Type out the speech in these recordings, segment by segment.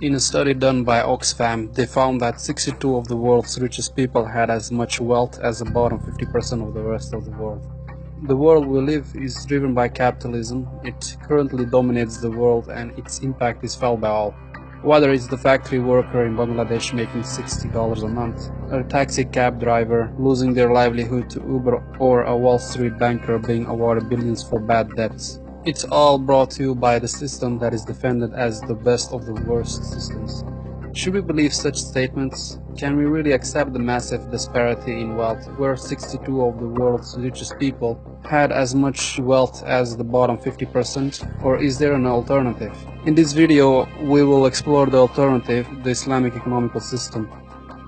In a study done by Oxfam, they found that 62 of the world's richest people had as much wealth as the bottom 50% of the rest of the world. The world we live is driven by capitalism. It currently dominates the world and its impact is felt by all. Whether it's the factory worker in Bangladesh making $60 a month, a taxi cab driver losing their livelihood to Uber, or a Wall Street banker being awarded billions for bad debts. It's all brought to you by the system that is defended as the best of the worst systems. Should we believe such statements? Can we really accept the massive disparity in wealth, where 62 of the world's richest people had as much wealth as the bottom 50%? Or is there an alternative? In this video, we will explore the alternative, the Islamic economical system.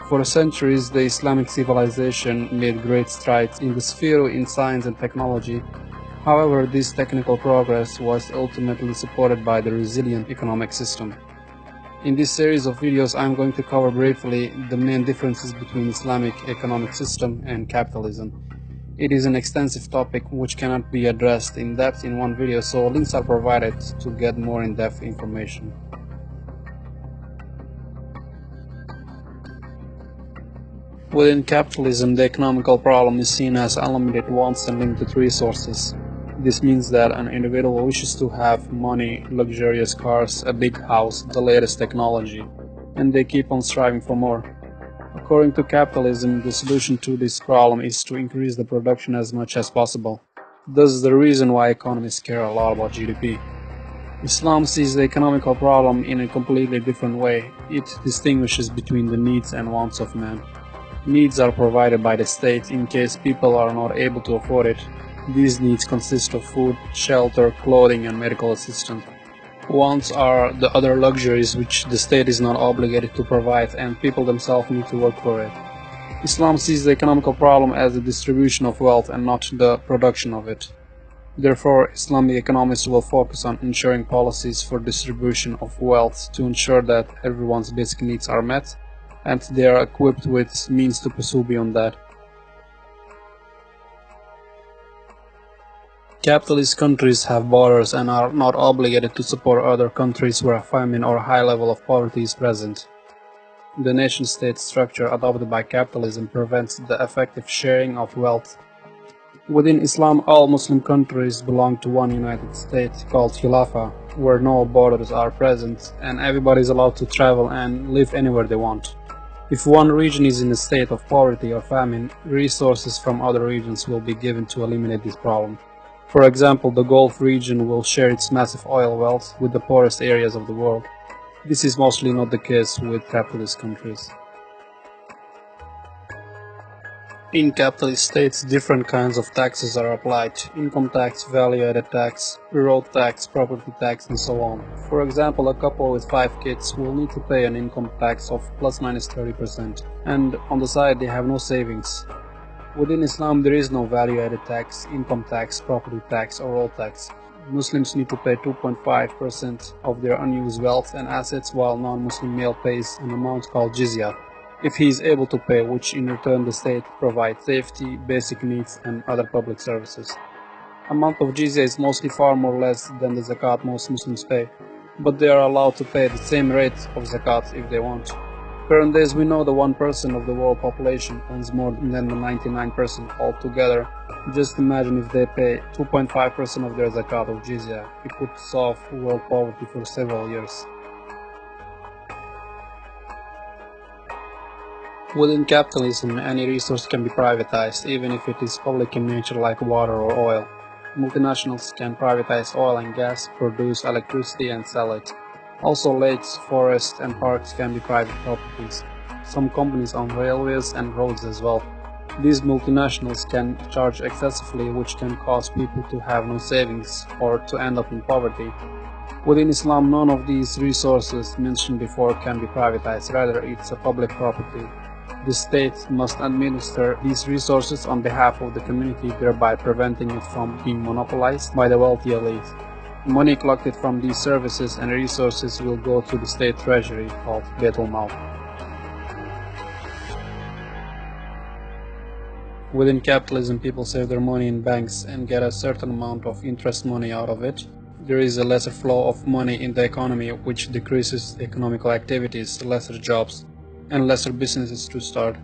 For centuries, the Islamic civilization made great strides in the sphere in science and technology. However, this technical progress was ultimately supported by the resilient economic system. In this series of videos, I am going to cover briefly the main differences between Islamic economic system and capitalism. It is an extensive topic which cannot be addressed in depth in one video, so links are provided to get more in-depth information. Within capitalism, the economical problem is seen as unlimited wants and limited resources. This means that an individual wishes to have money, luxurious cars, a big house, the latest technology, and they keep on striving for more. According to capitalism, the solution to this problem is to increase the production as much as possible. This is the reason why economists care a lot about GDP. Islam sees the economical problem in a completely different way. It distinguishes between the needs and wants of man. Needs are provided by the state in case people are not able to afford it. These needs consist of food, shelter, clothing, and medical assistance. Wants are the other luxuries which the state is not obligated to provide, and people themselves need to work for it. Islam sees the economical problem as the distribution of wealth and not the production of it. Therefore, Islamic economists will focus on ensuring policies for distribution of wealth to ensure that everyone's basic needs are met and they are equipped with means to pursue beyond that. Capitalist countries have borders and are not obligated to support other countries where a famine or a high level of poverty is present. The nation-state structure adopted by capitalism prevents the effective sharing of wealth. Within Islam, all Muslim countries belong to one united state called Khilafah, where no borders are present and everybody is allowed to travel and live anywhere they want. If one region is in a state of poverty or famine, resources from other regions will be given to eliminate this problem. For example, the Gulf region will share its massive oil wealth with the poorest areas of the world. This is mostly not the case with capitalist countries. In capitalist states, different kinds of taxes are applied: income tax, value-added tax, road tax, property tax, and so on. For example, a couple with 5 kids will need to pay an income tax of plus minus 30%, and on the side they have no savings. Within Islam, there is no value-added tax, income tax, property tax, or road tax. Muslims need to pay 2.5% of their unused wealth and assets, while non-Muslim male pays an amount called jizya, if he is able to pay, which in return the state provides safety, basic needs, and other public services. Amount of jizya is mostly far more less than the zakat most Muslims pay, but they are allowed to pay the same rate of zakat if they want. Current days, we know the 1% of the world population owns more than the 99% altogether. Just imagine if they pay 2.5% of their zakat of jizya. It would solve world poverty for several years. Within capitalism, any resource can be privatized, even if it is public in nature like water or oil. Multinationals can privatize oil and gas, produce electricity and sell it. Also, lakes, forests, and parks can be private properties. Some companies own railways and roads as well. These multinationals can charge excessively, which can cause people to have no savings or to end up in poverty. Within Islam, none of these resources mentioned before can be privatized, rather it's a public property. The state must administer these resources on behalf of the community, thereby preventing it from being monopolized by the wealthy elite. Money collected from these services and resources will go to the state treasury, called Beit al-Mal. Within capitalism, people save their money in banks and get a certain amount of interest money out of it. there is a lesser flow of money in the economy, which decreases economical activities, lesser jobs, and lesser businesses to start.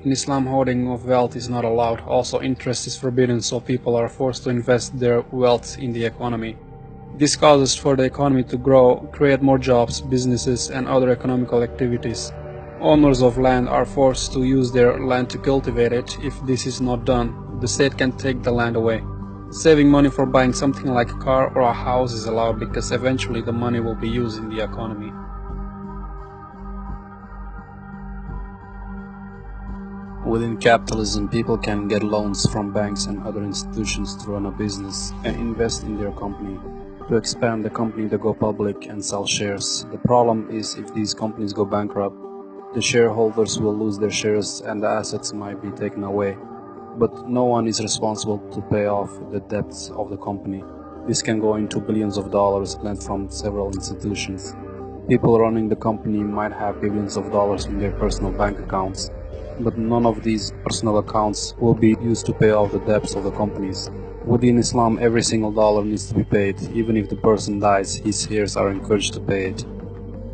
In Islam, hoarding of wealth is not allowed. Also, interest is forbidden, so people are forced to invest their wealth in the economy. This causes for the economy to grow, create more jobs, businesses, and other economical activities. Owners of land are forced to use their land to cultivate it. If this is not done, the state can take the land away. Saving money for buying something like a car or a house is allowed because eventually the money will be used in the economy. Within capitalism, people can get loans from banks and other institutions to run a business and invest in their company. To expand the company, they go public and sell shares. The problem is if these companies go bankrupt, the shareholders will lose their shares and the assets might be taken away. But no one is responsible to pay off the debts of the company. This can go into billions of dollars lent from several institutions. People running the company might have billions of dollars in their personal bank accounts, but none of these personal accounts will be used to pay off the debts of the companies. Within Islam, every single dollar needs to be paid. Even if the person dies, his heirs are encouraged to pay it.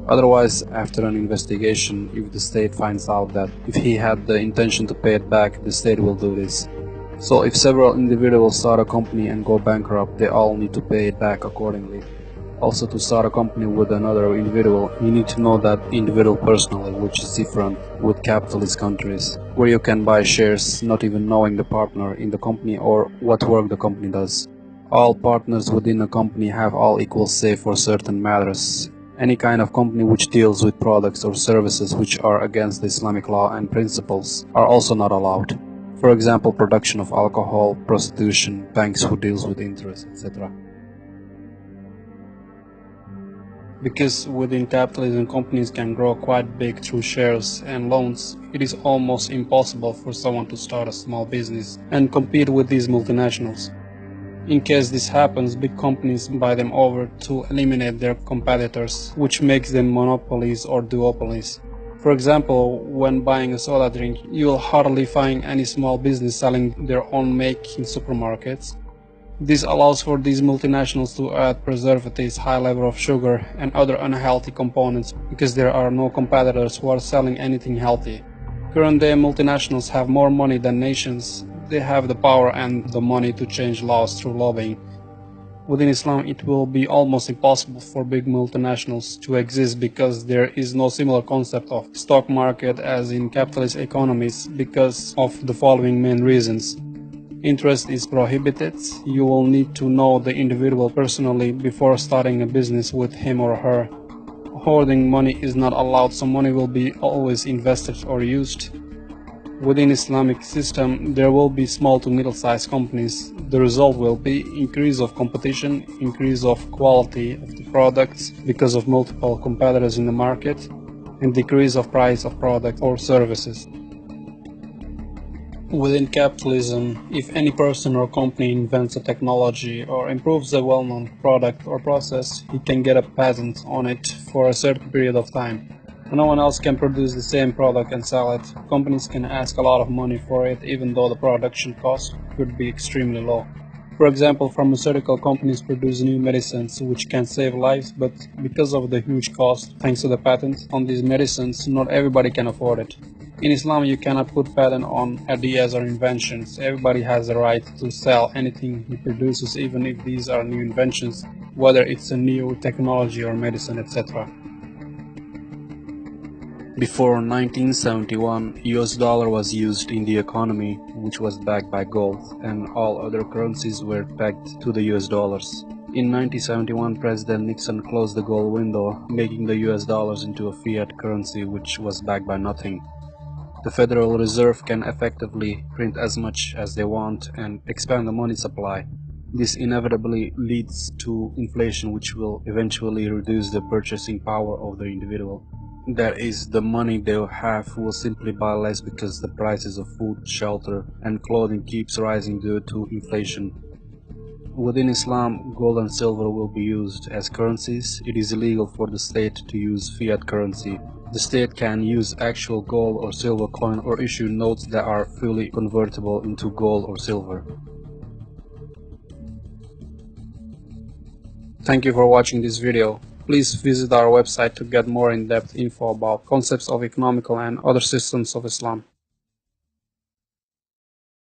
Otherwise, after an investigation, if the state finds out that if he had the intention to pay it back, the state will do this. So if several individuals start a company and go bankrupt, they all need to pay it back accordingly. Also, to start a company with another individual, you need to know that individual personally, which is different with capitalist countries, where you can buy shares not even knowing the partner in the company or what work the company does. All partners within a company have all equal say for certain matters. Any kind of company which deals with products or services which are against the Islamic law and principles are also not allowed. For example, production of alcohol, prostitution, banks who deals with interest, etc. Because within capitalism companies can grow quite big through shares and loans, it is almost impossible for someone to start a small business and compete with these multinationals. In case this happens, big companies buy them over to eliminate their competitors, which makes them monopolies or duopolies. For example, when buying a soda drink, you will hardly find any small business selling their own make in supermarkets. This allows for these multinationals to add preservatives, high level of sugar, and other unhealthy components because there are no competitors who are selling anything healthy. Current-day multinationals have more money than nations. They have the power and the money to change laws through lobbying. Within Islam, it will be almost impossible for big multinationals to exist because there is no similar concept of stock market as in capitalist economies because of the following main reasons. Interest is prohibited. You will need to know the individual personally before starting a business with him or her. Hoarding money is not allowed, so money will be always invested or used. Within Islamic system, there will be small to middle-sized companies. The result will be increase of competition, increase of quality of the products because of multiple competitors in the market, and decrease of price of products or services. Within capitalism, if any person or company invents a technology or improves a well-known product or process, he can get a patent on it for a certain period of time. No one else can produce the same product and sell it. Companies can ask a lot of money for it even though the production cost could be extremely low. For example, pharmaceutical companies produce new medicines which can save lives, but because of the huge cost, thanks to the patent on these medicines, not everybody can afford it. In Islam, you cannot put patent on ideas or inventions. Everybody has the right to sell anything he produces, even if these are new inventions, whether it's a new technology or medicine, etc. Before 1971, US dollar was used in the economy, which was backed by gold, and all other currencies were pegged to the US dollars. In 1971, President Nixon closed the gold window, making the US dollars into a fiat currency which was backed by nothing. The Federal Reserve can effectively print as much as they want and expand the money supply. This inevitably leads to inflation, which will eventually reduce the purchasing power of the individual. That is, the money they have will simply buy less because the prices of food, shelter, and clothing keeps rising due to inflation. Within Islam, gold and silver will be used as currencies. It is illegal for the state to use fiat currency. The state can use actual gold or silver coin or issue notes that are fully convertible into gold or silver. Thank you for watching this video. Please visit our website to get more in-depth info about concepts of economical and other systems of Islam.